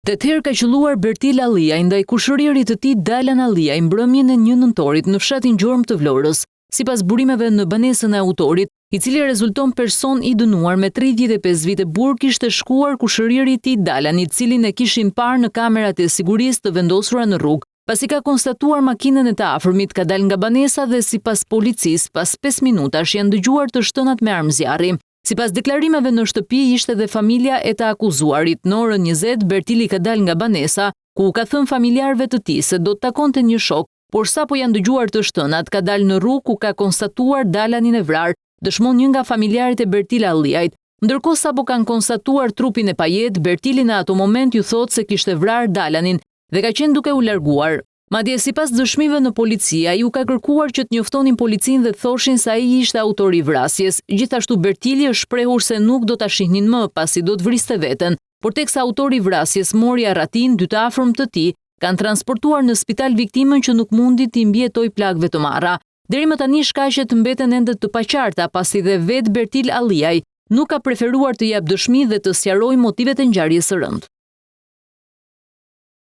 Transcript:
8 herë ka qelluar Bertil Alliaj ndaj kushëririt të tij Dalan Alliaj mbrëmjen e 1 nëntorit në fshatin Gjormë të Vlorës, sipas burimeve në banesën e autorit, i cili rezulton person i dënuar me 35 vite burg, kishte shkuar kushëriri i tij Dalan, i cilin e kishin parë në kamerat e sigurisë të vendosura në rrugë, pasi ka konstatuar makinën e të afërmit ka dalë nga banesa dhe sipas policisë, pas 5 minutash janë dëgjuar të shtënat me armë zjarri. Sipas deklarimeve në shtëpi ishte dhe familja e të akuzuarit. Në orën 20 Bertili ka dalë nga banesa, ku ka thënë familjarëve të tij se do të takonte një shok, por sapo janë dëgjuar të shtënat, ka dalë në rrugë ku ka konstatuar Dalanin e vrarë, dëshmon një nga familjarët e Bertil Alliajt. Ndërkohë sapo kanë konstatuar trupin e pajet, Bertili në ato moment ju thotë se kishte vrarë Dalanin dhe ka qenë duke u larguar. Madje sipas dëshmive në polici, ai u ka kërkuar që të njoftonin policinë dhe të thoshin se ai ishte autori i vrasjes. Gjithashtu Bertili është shprehur se nuk do ta shihnin më pasi do të vriste veten, por teksa autori i vrasjes mori arratin, 2 të afërm të tij kanë transportuar në spital viktimën që nuk mundi t'i mbijetojë plagëve të marra. Deri më tani shkaqet mbeten ende të paqarta, pasi dhe vetë Bertil Alliaj nuk ka preferuar të jap dëshmi dhe të sqarojë motivet e ngjarjes së rëndë.